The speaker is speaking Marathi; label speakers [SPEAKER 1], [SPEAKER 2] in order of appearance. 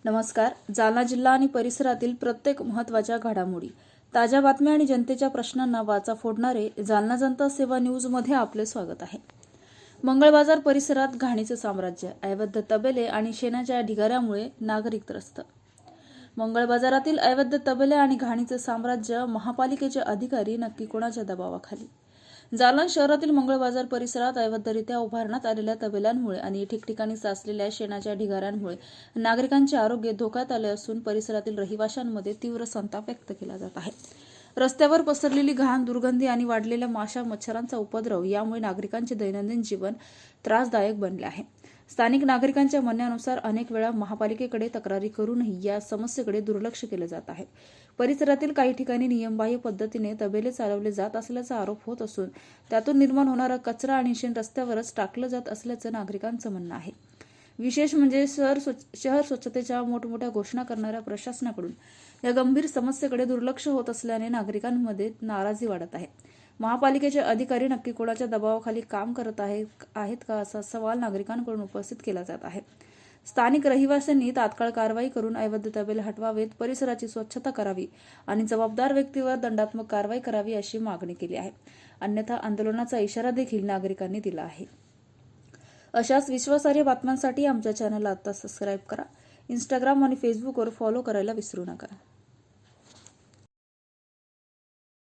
[SPEAKER 1] नमस्कार. जालना जिल्हा आणि परिसरातील प्रत्येक महत्त्वाच्या घडामोडी, ताज्या बातम्या आणि जनतेच्या प्रश्नांना वाचा फोडणारे जालना जनता सेवा न्यूजमध्ये आपले स्वागत आहे. मंगळबाजार परिसरात घाणीचे साम्राज्य, अवैध तबेले आणि शेणाच्या ढिगाऱ्यामुळे नागरिक त्रस्त. मंगळबाजारातील अवैध तबेले आणि घाणीचे साम्राज्य, महापालिकेचे अधिकारी नक्की कोणाच्या दबावाखाली? जालना शहरातील मंगळबाजार परिसरात अवैधरित्या उभारण्यात आलेल्या तबेल्यांमुळे आणि ठिकठिकाणी साचलेल्या शेणाच्या ढिगाऱ्यांमुळे नागरिकांचे आरोग्य धोक्यात आले असून परिसरातील रहिवाशांमध्ये तीव्र संताप व्यक्त केला जात आहे. रस्त्यावर पसरलेली घाण, दुर्गंधी आणि वाढलेल्या माशा, मच्छरांचा उपद्रव यामुळे नागरिकांचे दैनंदिन जीवन त्रासदायक बनले आहे. स्थानिक नागरिकांच्या म्हणण्यानुसार अनेक वेळा महापालिकेकडे तक्रारी करूनही या समस्येकडे दुर्लक्ष केले जात आहे. परिसरातील काही ठिकाणी नियमबाह्य पद्धतीने तबेले चालवले जात असल्याचा आरोप होत असून त्यातून निर्माण होणारा कचरा आणि शेण रस्त्यावरच टाकलं जात असल्याचं नागरिकांचं म्हणणं आहे. विशेष म्हणजे शहर स्वच्छतेच्या मोठमोठ्या घोषणा करणाऱ्या प्रशासनाकडून या गंभीर समस्येकडे दुर्लक्ष होत असल्याने नागरिकांमध्ये नाराजी वाढत आहे. महापालिकेचे अधिकारी नक्की कोणाच्या दबावाखाली काम करत आहेत का असा सवाल नागरिकांकडून उपस्थित केला जात आहे. स्थानिक रहिवाशांनी तात्काळ कारवाई करून अवैध तबेले हटवावेत, परिसराची स्वच्छता करावी आणि जबाबदार व्यक्तीवर दंडात्मक कारवाई करावी अशी मागणी केली आहे. अन्यथा आंदोलनाचा इशारा देखील नागरिकांनी दिला आहे. अशाच विश्वासार्ह बातम्यांसाठी आमच्या चॅनलला आता सबस्क्राईब करा. इंस्टाग्राम आणि फेसबुकवर फॉलो करायला विसरू नका.